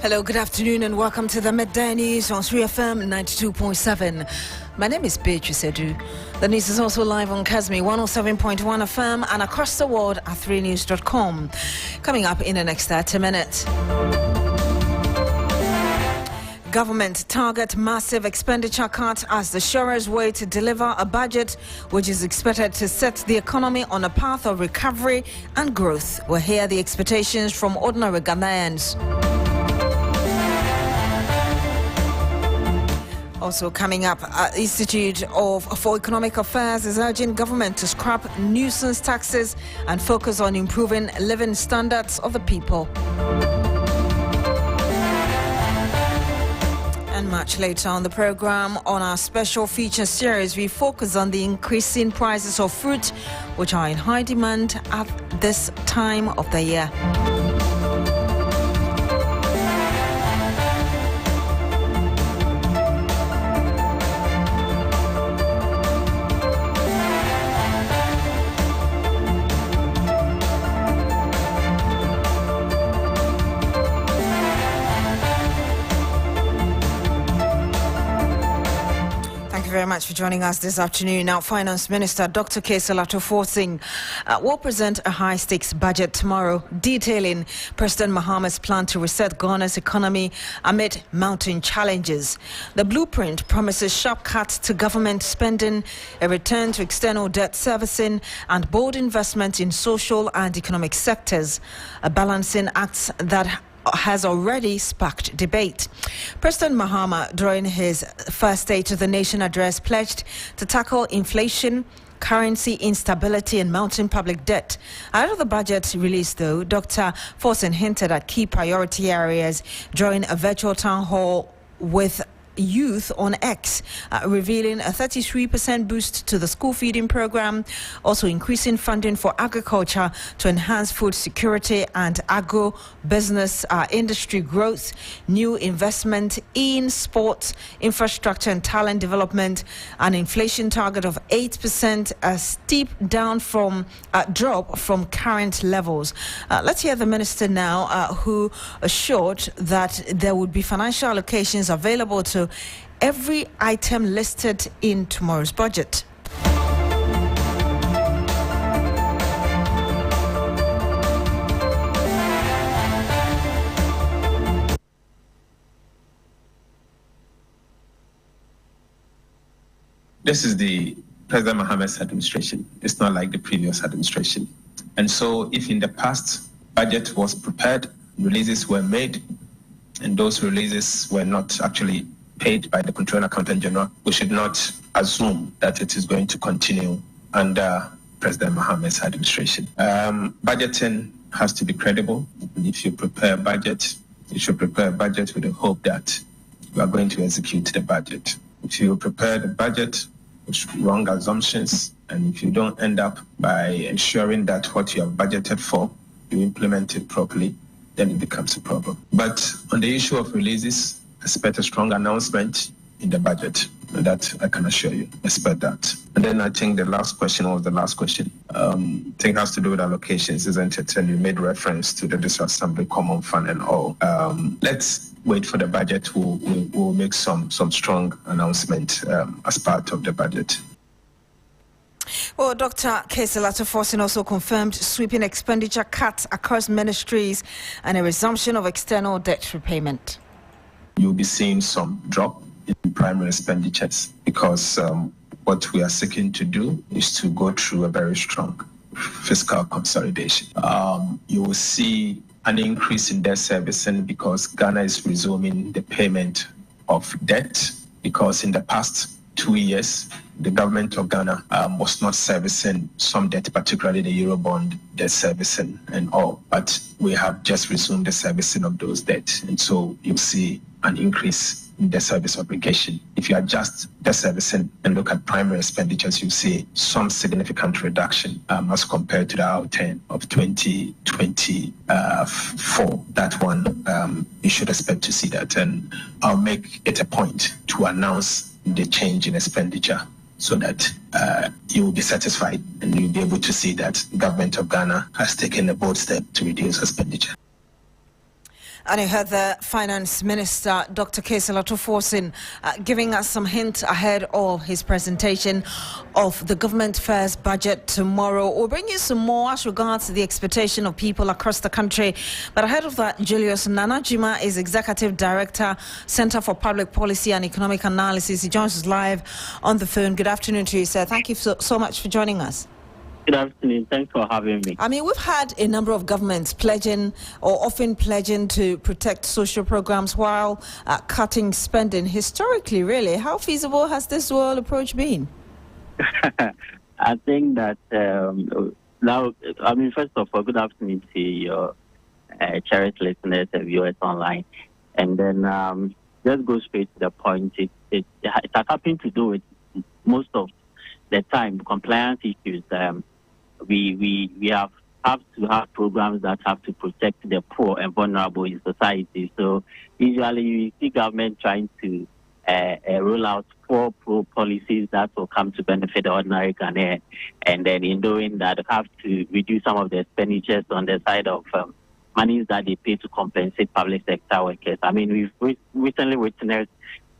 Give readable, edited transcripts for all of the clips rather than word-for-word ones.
Hello, good afternoon, and welcome to the Midday News on 3FM 92.7. My name is Beatrice Adu. The news is also live on Kasmi 107.1 FM and across the world at 3news.com. Coming up in the next 30 minutes. Government target massive expenditure cut as the surest way to deliver a budget which is expected to set the economy on a path of recovery and growth. We'll hear the expectations from ordinary Ghanaians. Also coming up, Institute for Economic Affairs is urging government to scrap nuisance taxes and focus on improving living standards of the people. And much later on the program, on our special feature series, we focus on the increasing prices of fruit, which are in high demand at this time of the year. Very much for joining us this afternoon. Now, Finance Minister Dr. Adu will present a high-stakes budget tomorrow, detailing President Mahama's plan to reset Ghana's economy amid mounting challenges. The blueprint promises sharp cuts to government spending, a return to external debt servicing, and bold investment in social and economic sectors, a balancing act that has already sparked debate. President Mahama, during his first State of the Nation address, pledged to tackle inflation, currency instability and mounting public debt. Out of the budget release, though, Dr. Forson hinted at key priority areas during a virtual town hall with youth on X, revealing a 33% boost to the school feeding program, also increasing funding for agriculture to enhance food security and agro-business industry growth, new investment in sports, infrastructure and talent development, an inflation target of 8%, a steep drop from current levels. Let's hear the minister now, who assured that there would be financial allocations available to every item listed in tomorrow's budget. This is the President Mahama's administration. It's not like the previous administration. And so if in the past budget was prepared, releases were made, and those releases were not actually paid by the Controller Accountant General, we should not assume that it is going to continue under President Mahama's administration. Budgeting has to be credible. And if you prepare a budget, you should prepare a budget with the hope that you are going to execute the budget. If you prepare the budget with wrong assumptions, and if you don't end up by ensuring that what you have budgeted for, you implement it properly, then it becomes a problem. But on the issue of releases, expect a strong announcement in the budget. And that I can assure you. Expect that. And then I think the last question was the last question. I think it has to do with allocations, isn't it? And you made reference to the District Assembly Common Fund and all. Let's wait for the budget. We'll make some strong announcement as part of the budget. Well, Dr. Adu also confirmed sweeping expenditure cuts across ministries and a resumption of external debt repayment. You'll be seeing some drop in primary expenditures because what we are seeking to do is to go through a very strong fiscal consolidation. You will see an increase in debt servicing because Ghana is resuming the payment of debt, because in the past 2 years, the government of Ghana was not servicing some debt, particularly the Eurobond debt servicing and all. But we have just resumed the servicing of those debts. And so you'll see an increase in the service obligation. If you adjust the servicing and look at primary expenditures, you see some significant reduction as compared to the outturn of 2024. That one, you should expect to see that. And I'll make it a point to announce the change in expenditure so that you will be satisfied and you'll be able to see that the government of Ghana has taken a bold step to reduce expenditure. And I heard the Finance Minister, Dr. Kese Adu, giving us some hint ahead of his presentation of the government first budget tomorrow. We'll bring you some more as regards to the expectation of people across the country. But ahead of that, Julius Nanajima is Executive Director, Center for Public Policy and Economic Analysis. He joins us live on the phone. Good afternoon to you, sir. Thank you so much for joining us. Good afternoon. Thanks for having me. I mean, we've had a number of governments pledging or often pledging to protect social programs while cutting spending. Historically, really, how feasible has this whole approach been? I think that now, I mean, first of all, good afternoon to your cherished listeners and viewers online. And then just go straight to the point. It has something to do with most of the time compliance issues. We have to have programs that have to protect the poor and vulnerable in society. So usually you see government trying to roll out poor policies that will come to benefit the ordinary Ghanaian, and then in doing that have to reduce some of the expenditures on the side of monies that they pay to compensate public sector workers. I mean, we've recently witnessed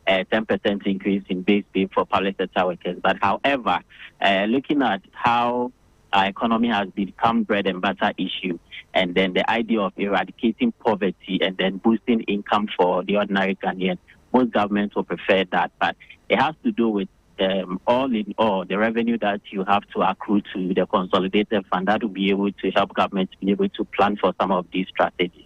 a 10% increase in base pay for public sector workers. But however, looking at how our economy has become bread and butter issue, and then the idea of eradicating poverty and then boosting income for the ordinary Ghanaian, most governments will prefer that. But it has to do with all in all, the revenue that you have to accrue to the consolidated fund that will be able to help governments be able to plan for some of these strategies.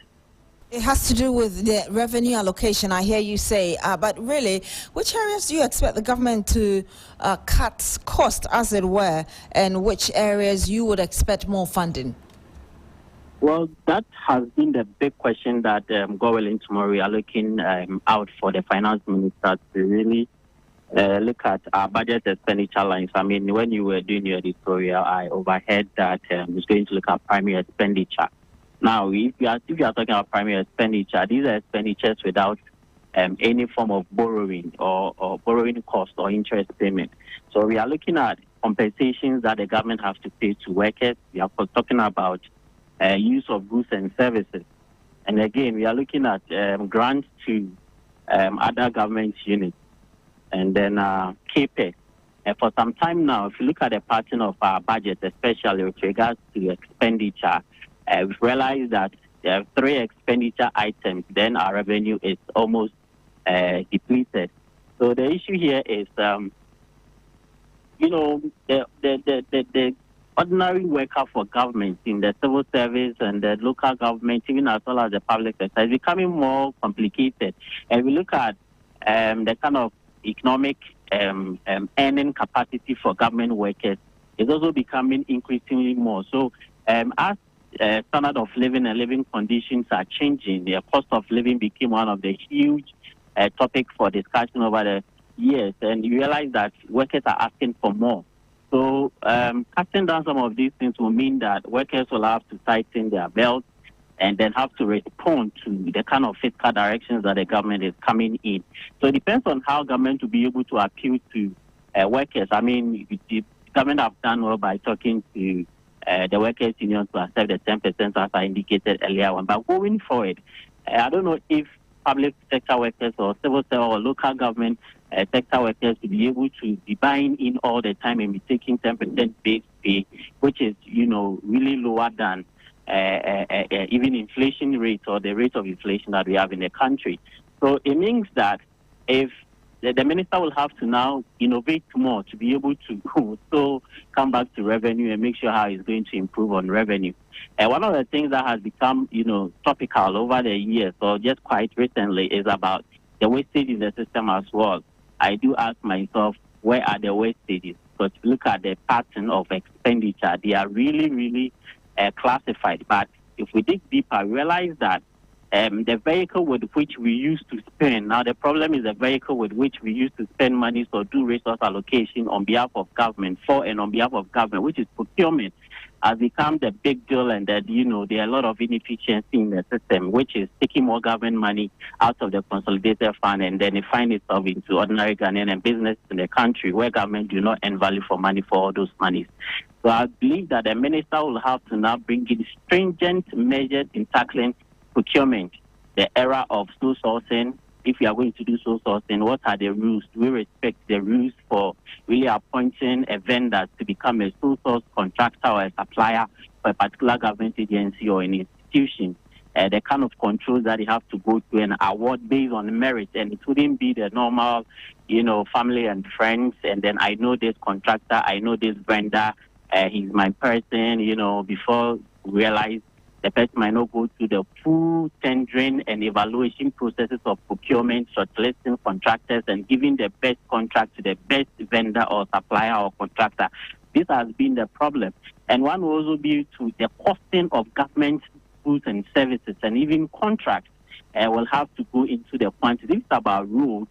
It has to do with the revenue allocation, I hear you say. But really, which areas do you expect the government to cut cost, as it were, and which areas you would expect more funding? Well, that has been the big question that Gowell tomorrow we are looking out for the finance minister to really look at our budget expenditure lines. I mean, when you were doing your editorial, I overheard that it's going to look at primary expenditure. Now, if you are talking about primary expenditure, these are expenditures without any form of borrowing or borrowing cost or interest payment. So we are looking at compensations that the government has to pay to workers. We are talking about use of goods and services. And again, we are looking at grants to other government units. And then CAPEX. And for some time now, if you look at the pattern of our budget, especially with regards to expenditure, we've realized that there are 3 expenditure items, then our revenue is almost depleted. So the issue here is, the ordinary worker for government in the civil service and the local government, even as well as the public sector, is becoming more complicated. And we look at the kind of economic earning capacity for government workers is also becoming increasingly more. So as standard of living and living conditions are changing, the cost of living became one of the huge topics for discussion over the years, and you realize that workers are asking for more. So cutting down some of these things will mean that workers will have to tighten their belts and then have to respond to the kind of fiscal directions that the government is coming in. So it depends on how government will be able to appeal to workers. I mean, the government have done well by talking to the workers' union to accept the 10% as I indicated earlier on. But going forward, I don't know if public sector workers or civil sector or local government sector workers will be able to be buying in all the time and be taking 10% base pay, which is, really lower than even inflation rate or the rate of inflation that we have in the country. So it means that if the minister will have to now innovate more to be able to so come back to revenue and make sure how he's going to improve on revenue. And one of the things that has become, topical over the years or just quite recently is about the wastage in the system as well. I do ask myself, where are the wastages? Because look at the pattern of expenditure. They are really, really classified. But if we dig deeper, realize that the vehicle with which we used to spend, now the problem is the vehicle with which we used to spend money or do resource allocation on behalf of government, for and on behalf of government, which is procurement, has become the big deal, and that, there are a lot of inefficiency in the system, which is taking more government money out of the consolidated fund and then it finds itself into ordinary Ghanaian and business in the country where government do not earn value for money for all those monies. So I believe that the minister will have to now bring in stringent measures in tackling procurement the era of sole sourcing. If we are going to do sole sourcing, what are the rules? Do we respect the rules for really appointing a vendor to become a sole source contractor or a supplier for a particular government agency or an institution? The kind of controls that you have to go through and award based on merit, and it wouldn't be the normal, family and friends, and then I know this contractor, I know this vendor, he's my person, before we realize the person might not go through the full tendering and evaluation processes of procurement, shortlisting contractors, and giving the best contract to the best vendor or supplier or contractor. This has been the problem. And one will also be to the costing of government goods and services, and even contracts will have to go into the quantity. It's about roads.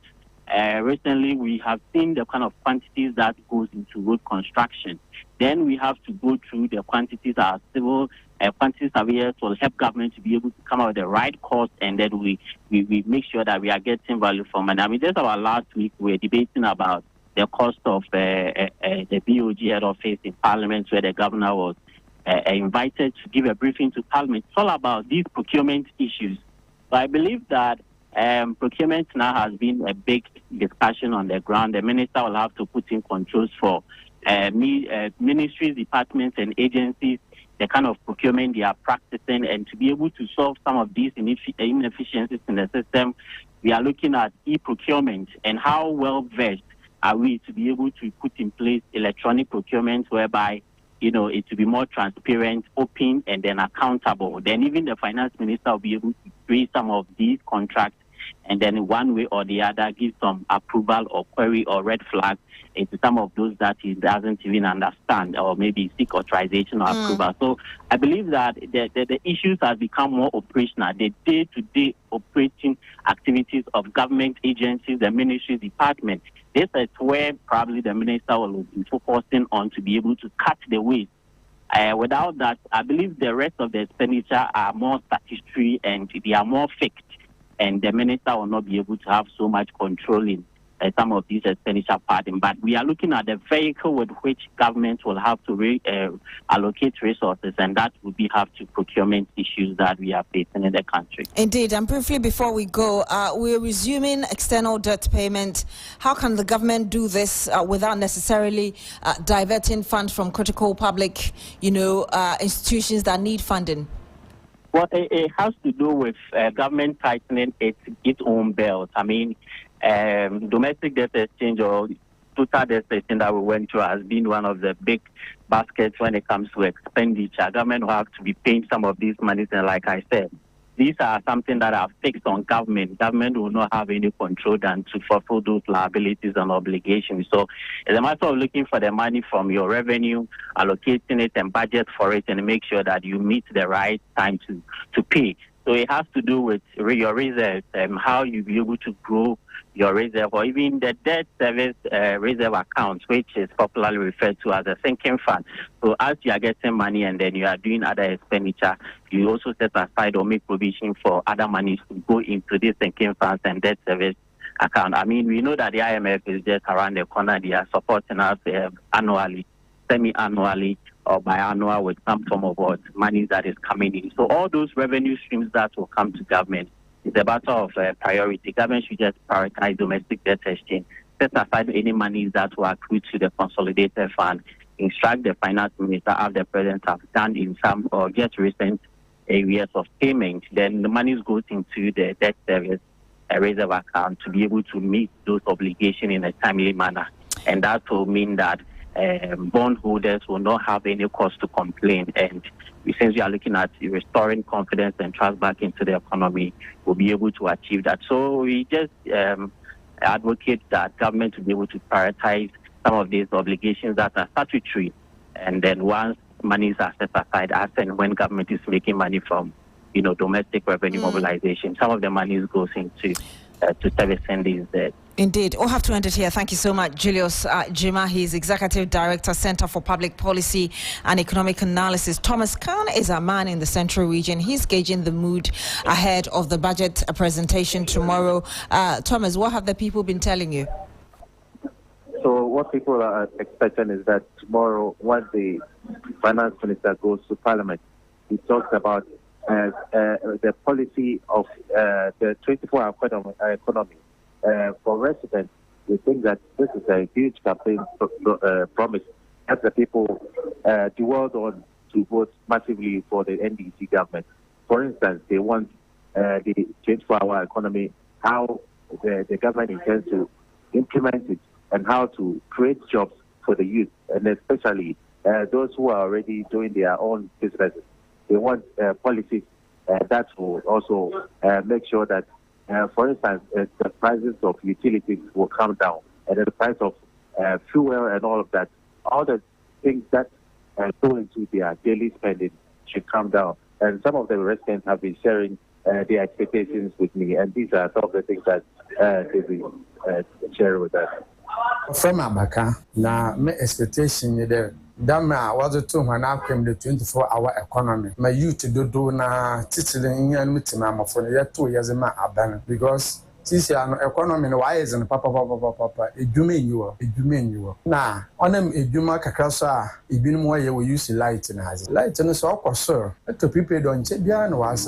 Recently, we have seen the kind of quantities that goes into road construction. Then we have to go through the quantities that are civil quantities surveyors will help government to be able to come out with the right cost, and then we make sure that we are getting value for money. I mean, just about last week, we were debating about the cost of the BOG head office in Parliament, where the governor was invited to give a briefing to Parliament. It's all about these procurement issues. So I believe that procurement now has been a big discussion on the ground. The minister will have to put in controls for ministries, departments, and agencies, the kind of procurement they are practicing, and to be able to solve some of these inefficiencies in the system. We are looking at e-procurement and how well versed are we to be able to put in place electronic procurement whereby it will be more transparent, open, and then accountable. Then even the finance minister will be able to create some of these contracts, and then one way or the other give some approval or query or red flag into some of those that he doesn't even understand, or maybe seek authorization or approval. So I believe that the issues have become more operational. The day-to-day operating activities of government agencies, the ministry department. This is where probably the minister will be focusing on to be able to cut the waste. Without that, I believe the rest of the expenditure are more statutory and they are more fixed, and the minister will not be able to have so much control in some of these expenditure patterns. But we are looking at the vehicle with which government will have to allocate resources, and that will be have to procurement issues that we are facing in the country. Indeed, and briefly before we go, we're resuming external debt payment. How can the government do this without necessarily diverting funds from critical public, institutions that need funding? Well, it has to do with government tightening its own belt. I mean, domestic debt exchange or total debt exchange that we went through has been one of the big baskets when it comes to expenditure. Government will have to be paying some of these monies, and like I said, these are something that are fixed on government. Government will not have any control than to fulfill those liabilities and obligations. So it's a matter of looking for the money from your revenue, allocating it and budget for it, and make sure that you meet the right time to pay. So it has to do with your reserves and how you be able to grow your reserve, or even the debt service reserve account, which is popularly referred to as a sinking fund. So as you are getting money and then you are doing other expenditure, you also set aside or make provision for other monies to go into these sinking funds and debt service account. I mean, we know that the IMF is just around the corner. They are supporting us annually, semi-annually, or biannual with some form of money that is coming in. So all those revenue streams that will come to government, it's a matter of priority. Government should just prioritize domestic debt exchange, set aside any money that will accrue to the consolidated fund, instruct the finance minister, as the president have done in some or just recent areas of payment. Then the money goes into the debt service reserve account to be able to meet those obligations in a timely manner. And that will mean that bondholders will not have any cause to complain, and since we are looking at restoring confidence and trust back into the economy, we'll be able to achieve that. So we just advocate that government will be able to prioritize some of these obligations that are statutory, and then once monies are set aside, as and when government is making money from domestic revenue mobilization, some of the monies goes into to servicing these debts. Indeed. We'll have to end it here. Thank you so much, Julius Jima. He's Executive Director, Center for Public Policy and Economic Analysis. Thomas Khan is a man in the Central Region. He's gauging the mood ahead of the budget presentation tomorrow. Thomas, what have the people been telling you? So what people are expecting is that tomorrow, once the finance minister goes to Parliament, he talks about the policy of the 24-hour economy for residents. We think that this is a huge campaign promise that the people dwelled on to vote massively for the NDC government. For instance, they want the 24-hour economy, how the government intends to implement it, and how to create jobs for the youth, and especially those who are already doing their own businesses. They want policies that will also make sure that, for instance, the prices of utilities will come down, and the price of fuel and all of that, all the things that go into their daily spending should come down. And some of the residents have been sharing their expectations with me, and these are some of the things that they've been sharing with us. From Abaka, now my expectation is that Dama was to when I came the 24-hour economy. My youth do na titling in meeting for 2 years in my abandon because this economy why isn't papa a domain you now on them a Juma Kakasa, a been more you will use light and has light and so sir. To people don't check behind was.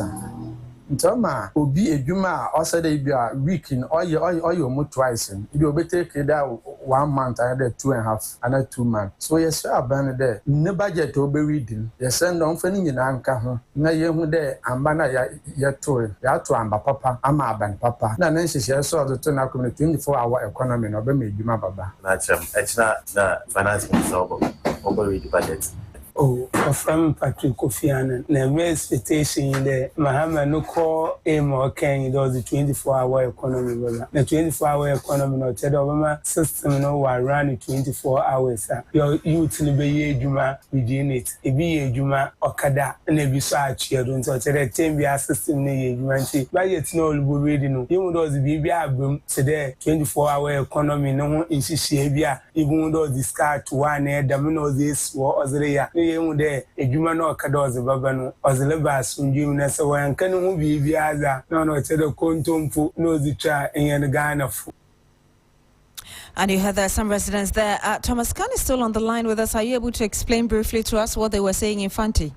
Ntoma obi edwuma also dey be a week in all your mo twice you be take that 1 month and 2.5 and 2 months so yes aban there no budget obi reading you send on fani nyina nka ho na ye hu there amba na ya to amba papa ama aban papa na nhihye so do to na come 24-hour economy no be me edwuma baba na chem echna na finance minister obo read budget. Oh, from Patrick Kofiana, the expectation the Mahama no call aim or can does the 24-hour economy. The 24-hour economy no tell Obama system no will run 24 hours. Your youth will be Juma within it. It be a Juma Okada and a research here. Don't tell the 10 system near Jumanti. But yet no will reading. Even though the baby album today 24-hour economy no one is Shabia, even though the scar to one air, domino this war there. There, a human or Kadoz Babano, or the Lebas, and you know, so I can be Viaza, no, it's a contum, no, the chair, and a gun of. And you heard there some residents there. Thomas Khan is still on the line with us. Are you able to explain briefly to us what they were saying in Fanti?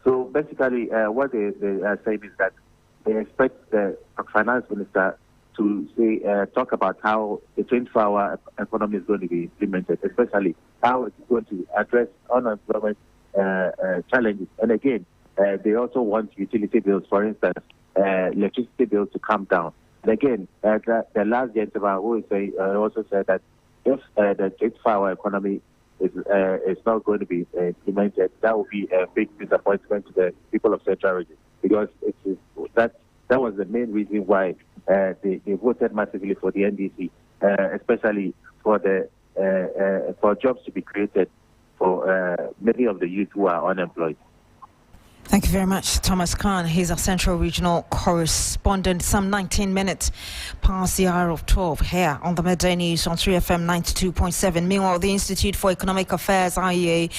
So basically, what they are saying is that they expect the finance minister to say, talk about how the 24-hour economy is going to be implemented, especially how it's going to address unemployment challenges. And again, they also want utility bills, for instance, electricity bills to come down. And again, the last gentleman also said that if the 24-hour economy is not going to be implemented, that will be a big disappointment to the people of Central Region, because that was the main reason why they voted massively for the NDC, especially for for jobs to be created for many of the youth who are unemployed. Thank you very much, Thomas Khan. He's our Central Regional correspondent. Some 19 minutes past the hour of 12 here on the Midday News on 3FM 92.7. Meanwhile, the Institute for Economic Affairs, IEA,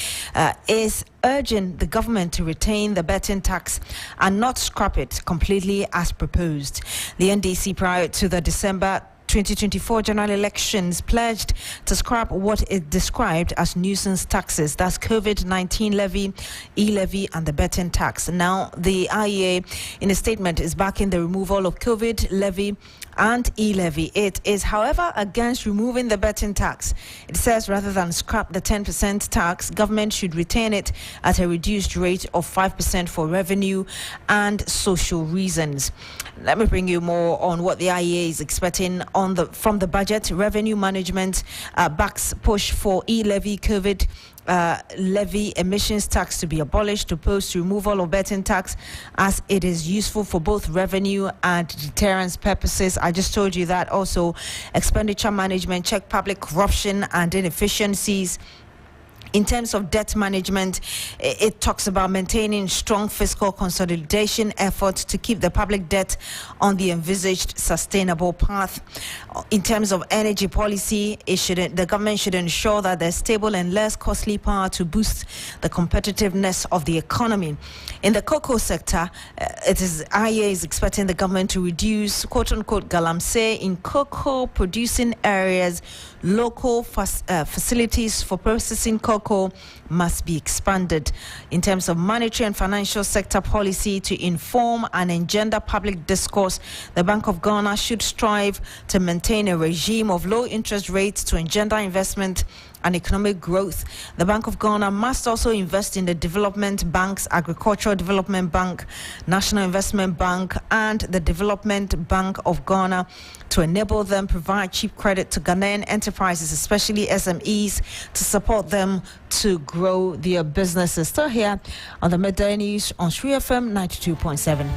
is urging the government to retain the betting tax and not scrap it completely as proposed. The NDC, prior to the December 2024 general elections, pledged to scrap what it described as nuisance taxes. That's COVID-19 levy, e-levy, and the betting tax. Now, the IEA, in a statement, is backing the removal of COVID levy and e-levy. It is, however, against removing the betting tax. It says rather than scrap the 10% tax, government should retain it at a reduced rate of 5% for revenue and social reasons. Let me bring you more on what the IEA is expecting from the budget. Revenue management backs push for e-levy, COVID levy, emissions tax to be abolished, opposed to removal of betting tax as it is useful for both revenue and deterrence purposes. I just told you that. Also, expenditure management, check public corruption and inefficiencies. In terms of debt management, it talks about maintaining strong fiscal consolidation efforts to keep the public debt on the envisaged sustainable path. In terms of energy policy, the government should ensure that there's stable and less costly power to boost the competitiveness of the economy. In the cocoa sector, IEA is expecting the government to reduce quote-unquote galamsey in cocoa producing areas, local facilities for processing cocoa protocol must be expanded. In terms of monetary and financial sector policy to inform and engender public discourse, the Bank of Ghana should strive to maintain a regime of low interest rates to engender investment and economic growth. The Bank of Ghana must also invest in the development banks, Agricultural Development Bank, National Investment Bank, and the Development Bank of Ghana to enable them provide cheap credit to Ghanaian enterprises, especially SMEs, to support them to grow their businesses. Still here on the Midday News on 3FM 92.7.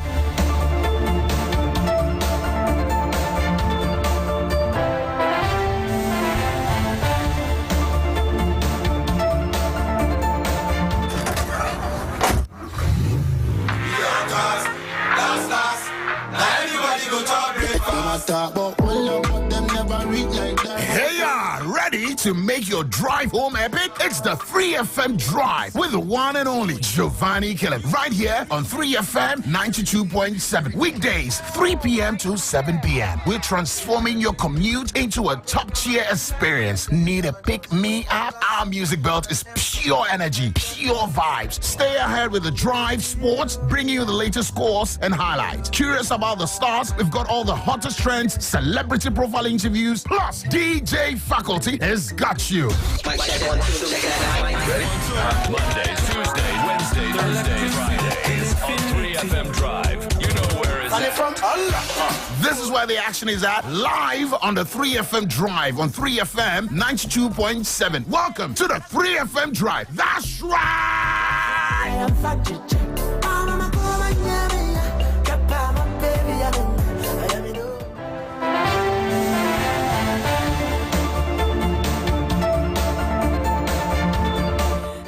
'Hey, ready to make your drive home epic? It's the 3FM Drive with the one and only Giovanni Killen right here on 3FM 92.7. Weekdays, 3 p.m. to 7 p.m. We're transforming your commute into a top-tier experience. Need a pick-me-up? Our music belt is pure energy, pure vibes. Stay ahead with the Drive Sports, bringing you the latest scores and highlights. Curious about the stars? We've got all the hottest trends, celebrity profile interviews, plus DJ faculty has got you. Monday, Tuesday, Wednesday, Thursday, Fridays on 3FM Drive. You know where it's at. This is where the action is at, live on the 3FM Drive on 3FM 92.7. Welcome to the 3FM Drive. That's right!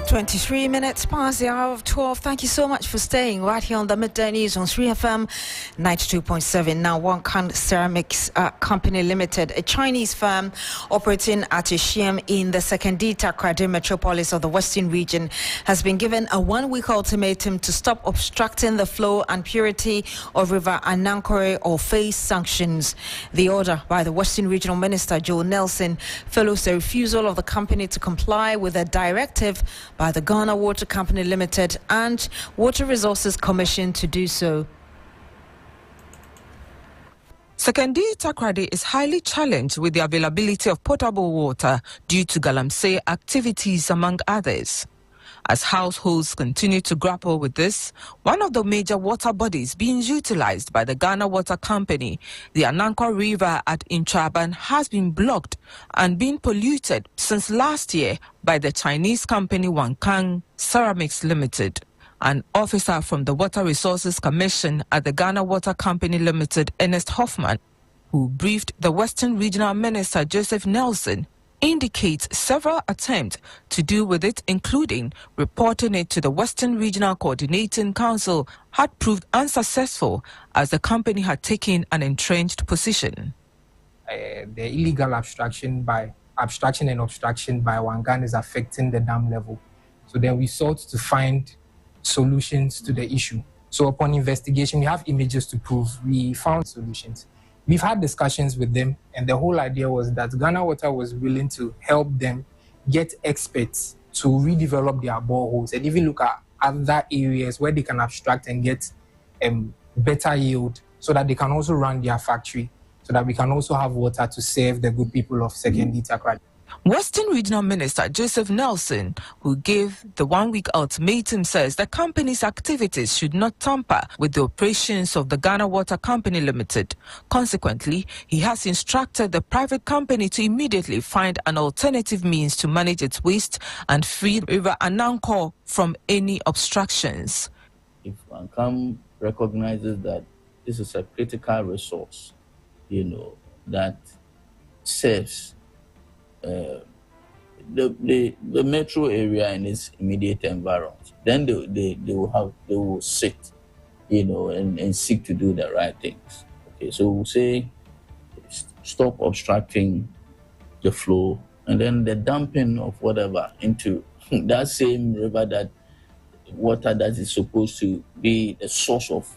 23 minutes past the hour of 12. Thank you so much for staying right here on the Midday News on 3FM 92.7. Now, Wankan Ceramics Company Limited, a Chinese firm operating at a Shiem in the Sekindi Takrady metropolis of the Western region, has been given a one-week ultimatum to stop obstructing the flow and purity of River Anankore or face sanctions. The order by the Western Regional Minister Joe Nelson follows the refusal of the company to comply with a directive by the Ghana Water Company Limited and Water Resources Commission to do so. Sekindi Takrady is highly challenged with the availability of potable water due to galamsey activities, among others. As households continue to grapple with this, one of the major water bodies being utilized by the Ghana Water Company, the Anankore River at Intraban, has been blocked and been polluted since last year by the Chinese company Wankan Ceramics Limited. An officer from the Water Resources Commission at the Ghana Water Company Limited, Ernest Hoffman, who briefed the Western Regional Minister Joseph Nelson, indicates several attempts to deal with it, including reporting it to the Western Regional Coordinating Council, had proved unsuccessful as the company had taken an entrenched position. The illegal obstruction and obstruction by Wangan is affecting the dam level. So then we sought to find solutions to the issue. So upon investigation, we have images to prove we found solutions. We've had discussions with them, and the whole idea was that Ghana Water was willing to help them get experts to redevelop their boreholes and even look at other areas where they can abstract and get better yield so that they can also run their factory, so that we can also have water to serve the good people of Sekindi Takrady. Western Regional Minister Joseph Nelson, who gave the one-week ultimatum, says the company's activities should not tamper with the operations of the Ghana Water Company Limited. Consequently, he has instructed the private company to immediately find an alternative means to manage its waste and free River Anankore from any obstructions. If Wankan recognizes that this is a critical resource, that serves the metro area and its immediate environment, then they will sit, and seek to do the right things. Okay, so we'll say stop obstructing the flow, and then the dumping of whatever into that same river, that water that is supposed to be the source of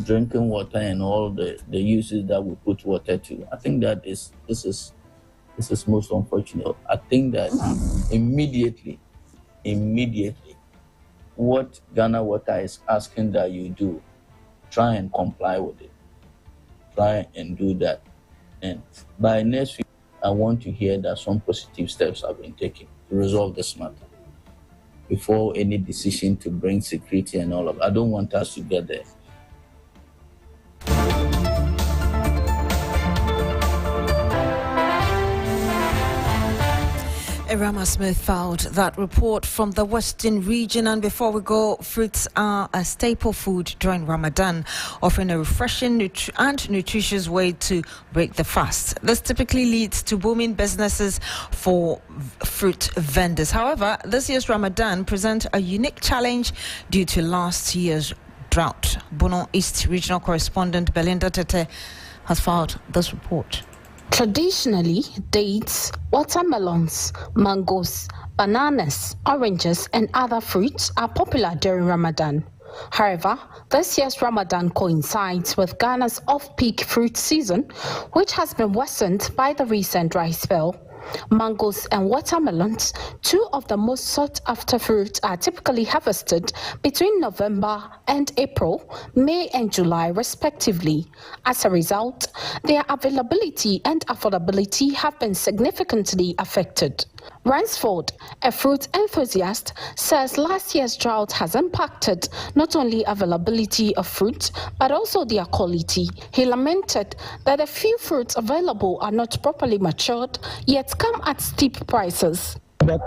drinking water and all the uses that we put water to. I think that this is This is most unfortunate. I think that immediately, what Ghana Water is asking that you do, try and comply with it. Try and do that. And by next week, I want to hear that some positive steps have been taken to resolve this matter before any decision to bring security and all of that. I don't want us to get there. Irama Smith filed that report from the Western region. And before we go, fruits are a staple food during Ramadan, offering a refreshing and nutritious way to break the fast. This typically leads to booming businesses for fruit vendors. However, this year's Ramadan presents a unique challenge due to last year's drought. Bono East Regional Correspondent Belinda Tete has filed this report. Traditionally, dates, watermelons, mangoes, bananas, oranges, and other fruits are popular during Ramadan. However, this year's Ramadan coincides with Ghana's off-peak fruit season, which has been worsened by the recent dry spell. Mangoes and watermelons, two of the most sought-after fruits, are typically harvested between November and April, May and July, respectively. As a result, their availability and affordability have been significantly affected. Ransford, a fruit enthusiast, says last year's drought has impacted not only availability of fruit, but also their quality. He lamented that a few fruits available are not properly matured, yet come at steep prices. I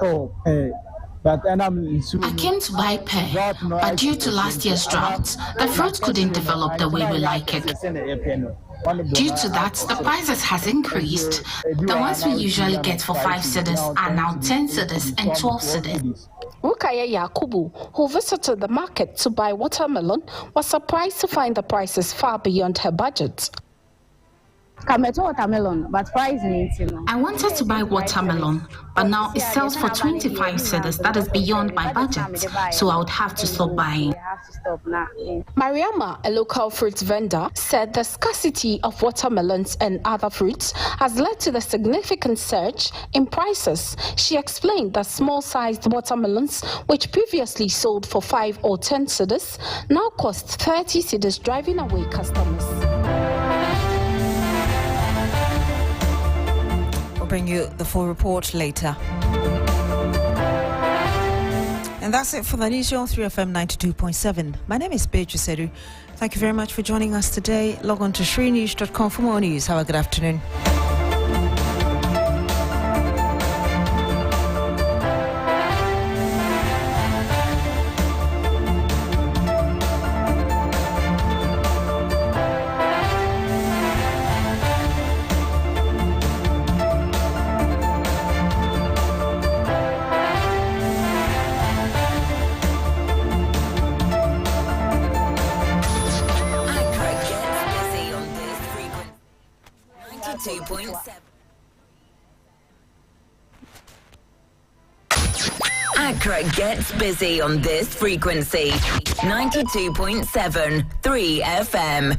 came to buy pear, but due to last year's drought, the fruit couldn't develop the way we like it. Due to that, the prices has increased. The ones we usually get for 5 cedis are now 10 cedis and 12 cedis. Rukaya Yakubu, who visited the market to buy watermelon, was surprised to find the prices far beyond her budget. I wanted to buy watermelon, but now it sells for 25 cedis. That is beyond my budget, so I would have to stop buying. Mariama, a local fruit vendor, said the scarcity of watermelons and other fruits has led to the significant surge in prices. She explained that small-sized watermelons, which previously sold for 5 or 10 cedis, now cost 30 cedis, driving away customers. Bring you the full report later. And that's it for the news on 3FM 92.7. My name is Beatrice Adu. Thank you very much for joining us today. Log on to shrinews.com for more news. Have a good afternoon. Accra gets busy on this frequency. 92.7 3FM.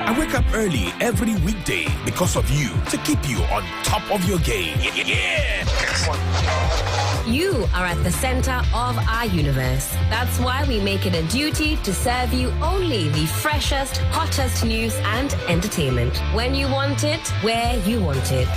I wake up early every weekday because of you, to keep you on top of your game. Yeah! You are at the center of our universe. That's why we make it a duty to serve you only the freshest, hottest news and entertainment. When you want it, where you want it.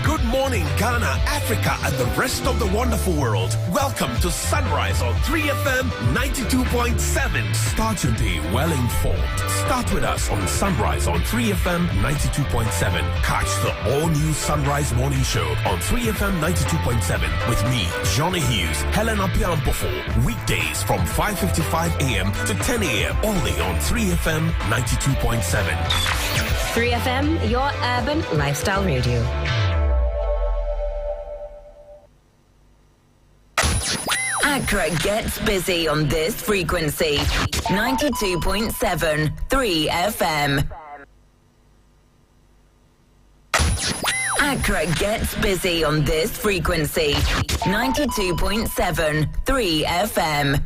Good morning, Ghana, Africa, and the rest of the wonderful world. Welcome to Sunrise on 3FM 92.7. Start your day well informed. Start with us on Sunrise on 3FM 92.7. Catch the all-new Sunrise Morning Show on 3FM 92.7 with me, Johnny Hughes, Helena Piampofo. Weekdays from 5:55 a.m. to 10 a.m. only on 3FM 92.7. 3FM, your urban lifestyle radio. Accra gets busy on this frequency. 92.7 3FM. Accra gets busy on this frequency. 92.7 3FM.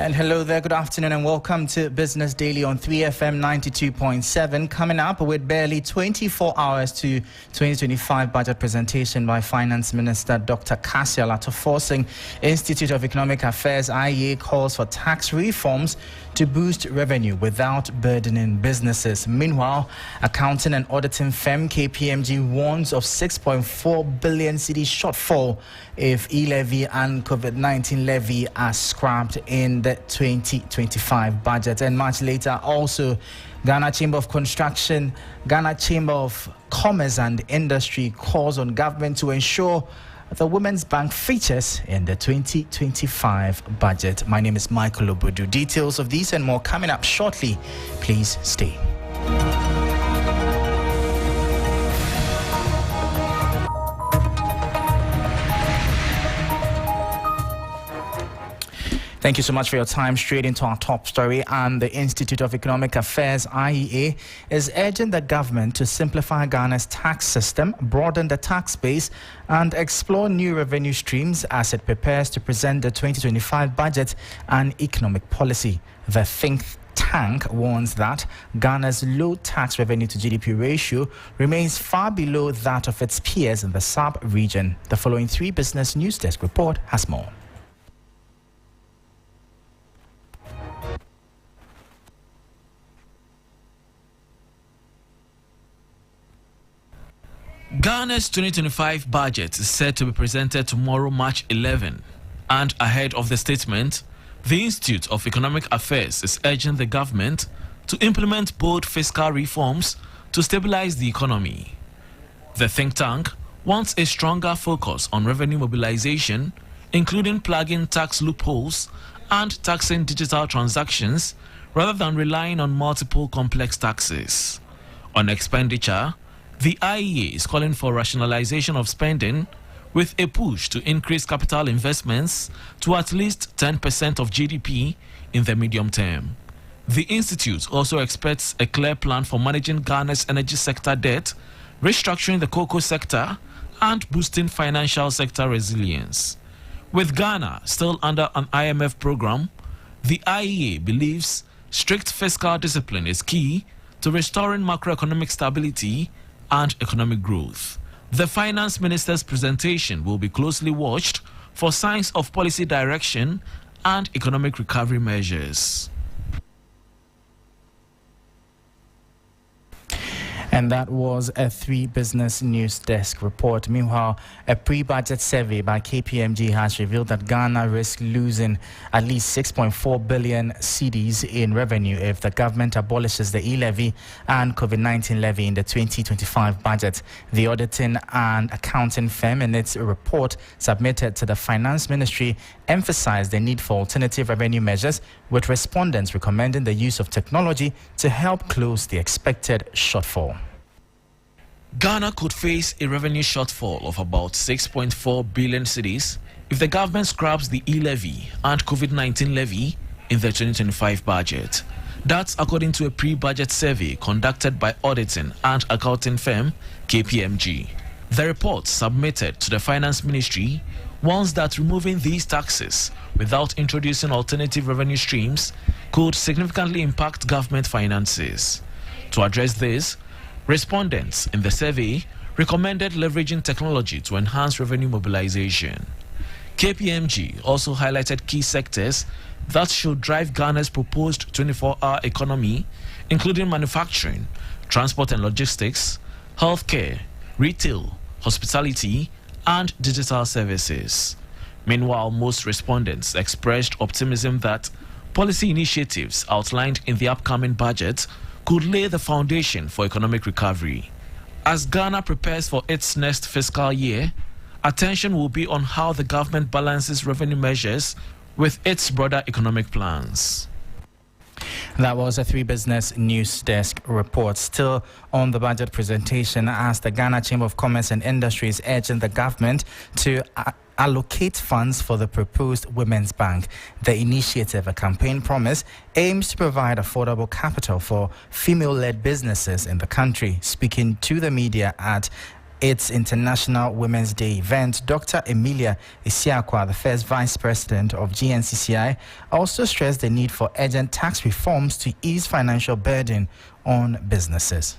And hello there, good afternoon and welcome to Business Daily on 3FM 92.7. Coming up with barely 24 hours to 2025 budget presentation by Finance Minister Dr. Kasiel Atu. Institute of Economic Affairs IEA calls for tax reforms to boost revenue without burdening businesses. Meanwhile, accounting and auditing firm KPMG warns of 6.4 billion cedi shortfall if e-levy and COVID-19 levy are scrapped in the 2025 budget. And much later, also, Ghana Chamber of Construction, Ghana Chamber of Commerce and Industry calls on government to ensure the Women's Bank features in the 2025 budget. My name is Michael Obodu. Details of these and more coming up shortly. Please stay. Thank you so much for your time. Straight into our top story. And the Institute of Economic Affairs, IEA, is urging the government to simplify Ghana's tax system, broaden the tax base, and explore new revenue streams as it prepares to present the 2025 budget and economic policy. The think tank warns that Ghana's low tax revenue to GDP ratio remains far below that of its peers in the sub-region. The following 3 Business News Desk report has more. Ghana's 2025 budget is set to be presented tomorrow, March 11. And ahead of the statement, the Institute of Economic Affairs is urging the government to implement bold fiscal reforms to stabilize the economy. The think tank wants a stronger focus on revenue mobilization, including plugging tax loopholes and taxing digital transactions rather than relying on multiple complex taxes. On expenditure, the IEA is calling for rationalization of spending with a push to increase capital investments to at least 10% of GDP in the medium term. The Institute also expects a clear plan for managing Ghana's energy sector debt, restructuring the cocoa sector, and boosting financial sector resilience. With Ghana still under an IMF program, the IEA believes strict fiscal discipline is key to restoring macroeconomic stability and economic growth. The Finance Minister's presentation will be closely watched for signs of policy direction and economic recovery measures. And that was a 3 Business News Desk report. Meanwhile, a pre-budget survey by KPMG has revealed that Ghana risks losing at least 6.4 billion cedis in revenue if the government abolishes the e-levy and COVID-19 levy in the 2025 budget. The auditing and accounting firm in its report submitted to the Finance Ministry emphasized the need for alternative revenue measures, with respondents recommending the use of technology to help close the expected shortfall. Ghana could face a revenue shortfall of about 6.4 billion cedis if the government scraps the e-levy and COVID-19 levy in the 2025 budget. That's according to a pre-budget survey conducted by auditing and accounting firm KPMG. The report submitted to the Finance Ministry warns that removing these taxes without introducing alternative revenue streams could significantly impact government finances. To address this, respondents in the survey recommended leveraging technology to enhance revenue mobilization. KPMG also highlighted key sectors that should drive Ghana's proposed 24-hour economy, including manufacturing, transport and logistics, healthcare, retail, hospitality, and digital services. Meanwhile, most respondents expressed optimism that policy initiatives outlined in the upcoming budget could lay the foundation for economic recovery. As Ghana prepares for its next fiscal year, attention will be on how the government balances revenue measures with its broader economic plans. That was a 3 Business News Desk report. Still on the budget presentation, as the Ghana Chamber of Commerce and Industry is urging the government to allocate funds for the proposed Women's Bank. The initiative, a campaign promise, aims to provide affordable capital for female-led businesses in the country. Speaking to the media at its International Women's Day event, Dr. Emilia Isiakwa, the first Vice President of GNCCI, also stressed the need for urgent tax reforms to ease financial burden on businesses.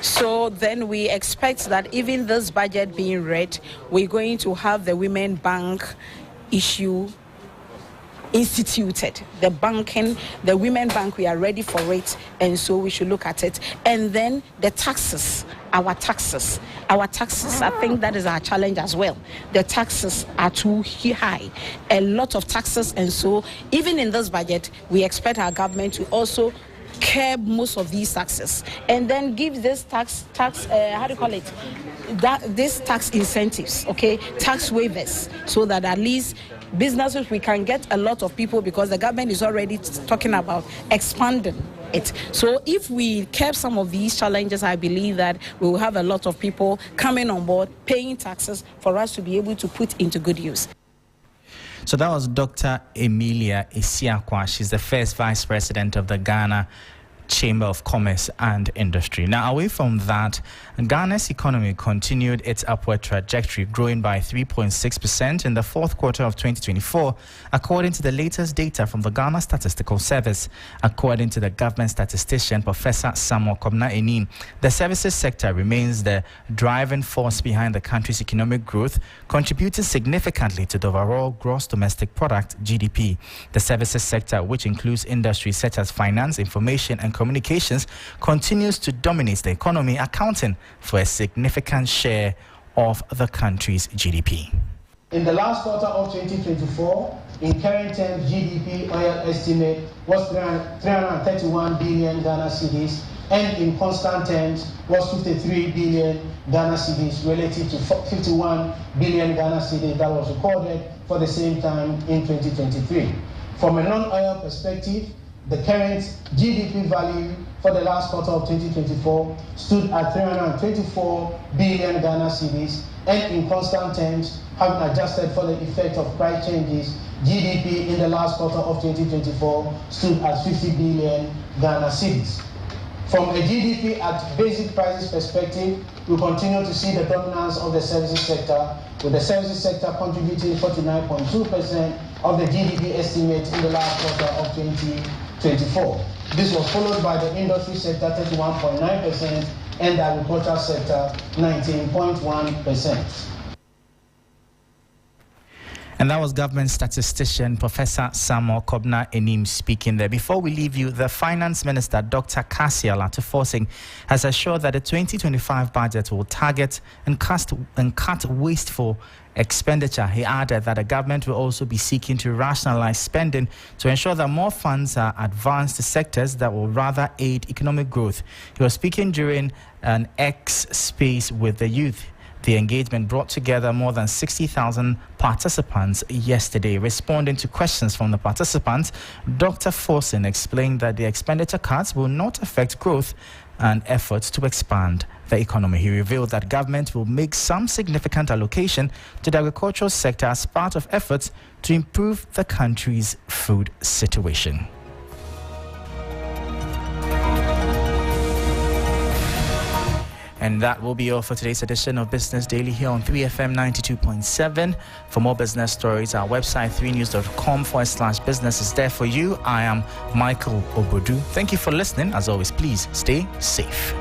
So then we expect that even this budget being read, we're going to have the Women Bank issue instituted. The Women Bank, we are ready for it, and so we should look at it. And then the taxes, our taxes, I think that is our challenge as well. The taxes are too high, a lot of taxes, and so even in this budget, we expect our government to also curb most of these taxes and then give this tax this tax incentives, tax waivers, so that at least businesses, we can get a lot of people, because the government is already talking about expanding it. So if we curb some of these challenges, I believe that we will have a lot of people coming on board, paying taxes for us to be able to put into good use. So that was Dr. Emilia Isiakwa. She's the first Vice President of the Ghana Chamber of Commerce and Industry. Now, away from that, Ghana's economy continued its upward trajectory, growing by 3.6% in the fourth quarter of 2024, according to the latest data from the Ghana Statistical Service. According to the government statistician, Professor Samuel Kobna-Enim, the services sector remains the driving force behind the country's economic growth, contributing significantly to the overall gross domestic product, GDP. The services sector, which includes industries such as finance, information, and communications, continues to dominate the economy, accounting for a significant share of the country's GDP. In the last quarter of 2024, in current terms, GDP oil estimate was 331 billion Ghana cedis, and in constant terms was 53 billion Ghana cedis, relative to 51 billion Ghana cedis that was recorded for the same time in 2023. From a non-oil perspective, the current GDP value for the last quarter of 2024 stood at 324 billion Ghana cedis, and in constant terms, having adjusted for the effect of price changes, GDP in the last quarter of 2024 stood at 50 billion Ghana cedis. From a GDP at basic prices perspective, we continue to see the dominance of the services sector, with the services sector contributing 49.2% of the GDP estimate in the last quarter of 2024. This was followed by the industry sector, 31.9%, and the agricultural sector, 19.1%. And that was government statistician Professor Samuel Kobna-Enim speaking there. Before we leave you, the Finance Minister, Dr. Cassiel Atuforting, has assured that the 2025 budget will target and cut wasteful expenditure. He added that the government will also be seeking to rationalize spending to ensure that more funds are advanced to sectors that will rather aid economic growth. He was speaking during an X space with the youth. The engagement brought together more than 60,000 participants yesterday. Responding to questions from the participants, Dr. Forson explained that the expenditure cuts will not affect growth and efforts to expand the economy. He revealed that government will make some significant allocation to the agricultural sector as part of efforts to improve the country's food situation. And that will be all for today's edition of Business Daily here on 3FM 92.7. For more business stories, our website 3news.com/business is there for you. I am Michael Obodu. Thank you for listening. As always, please stay safe.